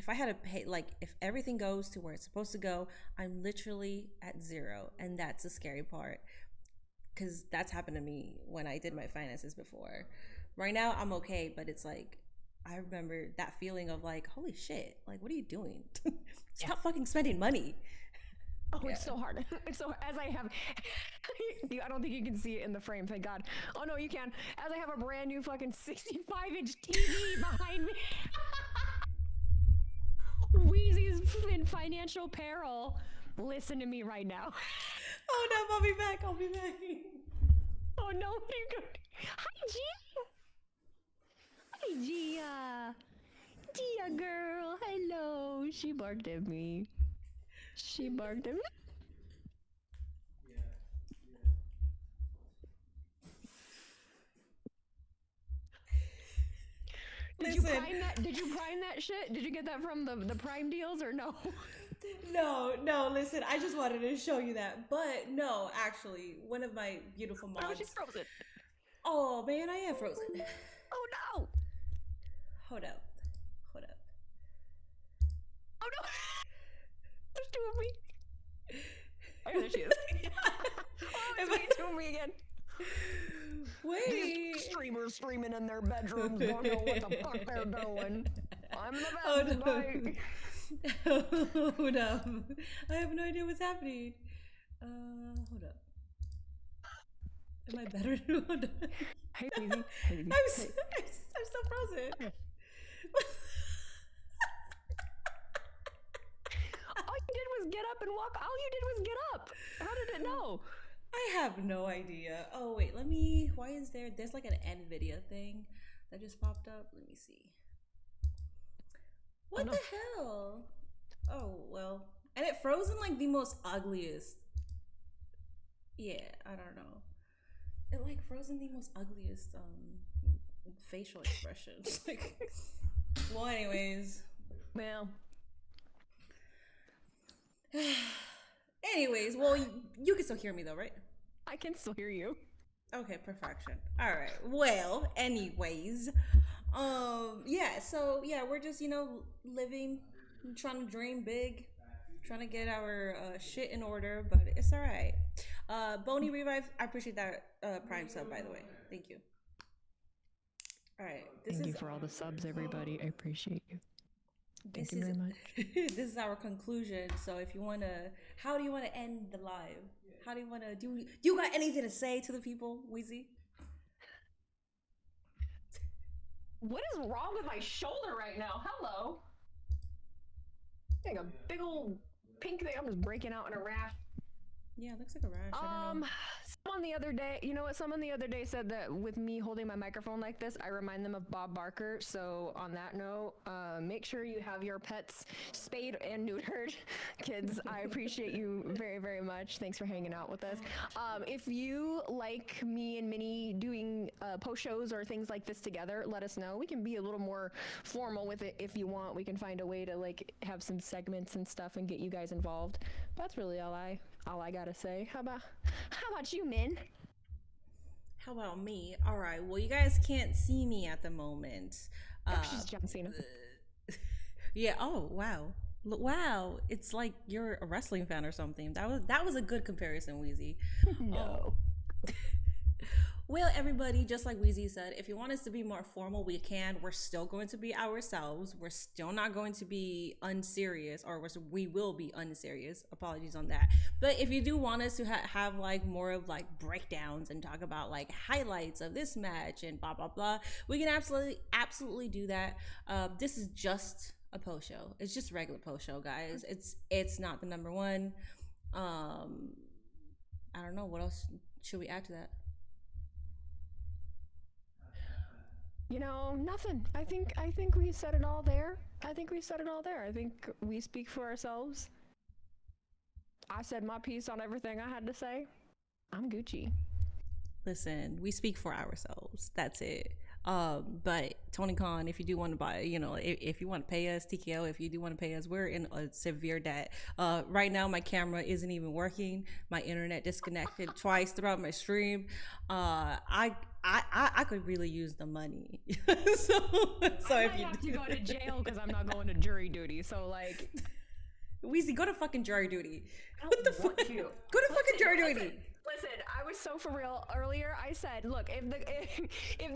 I had to pay, like if everything goes to where it's supposed to go, I'm literally at zero. And that's the scary part because that's happened to me when I did my finances before. Right now, I'm okay, but it's like, I remember that feeling of like, holy shit, like, what are you doing? Stop fucking spending money. Oh, yeah. It's so hard. It's so as I have, I don't think you can see it in the frame. Thank God. Oh no, you can. As I have a brand new fucking 65-inch TV behind me. Wheezy's in financial peril. Listen to me right now. Oh no, I'll be back. I'll be back. Oh no, you go. Hi, Gia. Hi, Gia. Gia girl. Hello. She barked at me. She barked at me. Did you prime that? Did you prime that shit? Did you get that from the Prime deals or no? No. Listen, I just wanted to show you that, but no, actually, one of my beautiful moms. Oh, she's frozen. Oh man, I am frozen. Oh no! Hold up. Oh no! There's two of me. Oh, there she is. Oh, it's two of me again. Wait. These streamers streaming in their bedrooms don't know what the fuck they're doing. I'm the best. Hold up. I have no idea what's happening. Hold up. Am I better? Hold up. Hey, Wheezy. I'm still frozen. All you did was get up and walk. All you did was get up. How did it know? I have no idea. Oh wait, why is there's like an NVIDIA thing that just popped up? Let me see. What the hell? Oh well. And it froze in like the most ugliest. Yeah, I don't know. It like froze in the most ugliest facial expressions. Well, anyways. Well. Anyways, well, you can still hear me though, right? I can still hear you. Okay, perfection. All right. Well, anyways, yeah. So yeah, we're just living, trying to dream big, trying to get our shit in order, but it's all right. Boney Revive, I appreciate that Prime sub, by the way. Thank you. All right. Thank you for all the subs, everybody. I appreciate you. Thank you very much. This is our conclusion. So if you wanna, how do you wanna end the live? How do you wanna do? You got anything to say to the people, Wheezy? What is wrong with my shoulder right now? Hello. Like a big old pink thing. I'm just breaking out in a rash. Yeah, it looks like a rash. I don't know. Someone the other day, you know what? Someone the other day said that with me holding my microphone like this, I remind them of Bob Barker. So on that note, make sure you have your pets spayed and neutered. Kids, I appreciate you very, very much. Thanks for hanging out with us. If you like me and Minnie doing post shows or things like this together, let us know. We can be a little more formal with it if you want. We can find a way to like have some segments and stuff and get you guys involved. That's really all I gotta say. How about you, Min? How about me? All right. Well, you guys can't see me at the moment. She's John Cena. Yeah. Oh wow. Wow. It's like you're a wrestling fan or something. That was a good comparison, Wheezy. No. Well, everybody, just like Wheezy said, if you want us to be more formal, we can. We're still going to be ourselves. We're still not going to be unserious, or we will be unserious. Apologies on that. But if you do want us to have like more of like breakdowns and talk about like highlights of this match and blah, blah, blah, we can absolutely do that. This is just a post show. It's just regular post show, guys. It's not the number one. I don't know. What else should we add to that? You know, nothing. I think we said it all there. I think we speak for ourselves. I said my piece on everything I had to say. I'm Gucci. Listen, we speak for ourselves. That's it. But Tony Khan, if you do want to buy, if you want to pay us, TKO, if you do want to pay us, we're in a severe debt. Right now my camera isn't even working. My internet disconnected twice throughout my stream. I could really use the money. so I if you have to go to jail because I'm not going to jury duty. So like, Wheezy, go to fucking jury duty. What the fuck? Go to fucking jury duty. Listen, I was so for real earlier. I said, look, if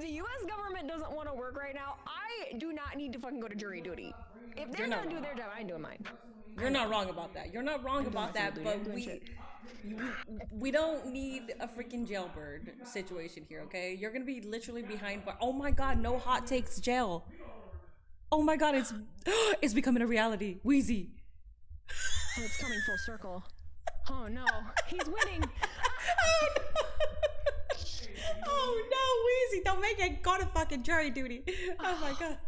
the U.S. government doesn't want to work right now, I do not need to fucking go to jury duty. If they're gonna do their job, I ain't doing mine. You're not wrong about that. You're not wrong about that. But we don't need a freaking jailbird situation here, okay? You're gonna be literally behind bars. Oh my god, no hot takes jail. Oh my god, it's becoming a reality. Wheezy. Oh, it's coming full circle. Oh no, he's winning. Oh no, Wheezy, don't make it go to fucking jury duty. Oh my god.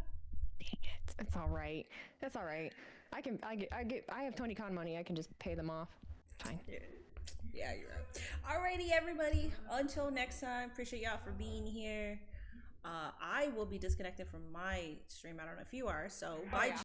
Dang it. It's all right. That's all right. I have Tony Khan money. I can just pay them off. Fine. Yeah, you're right. Alrighty, everybody. Until next time, appreciate y'all for being here. I will be disconnected from my stream. I don't know if you are. So bye.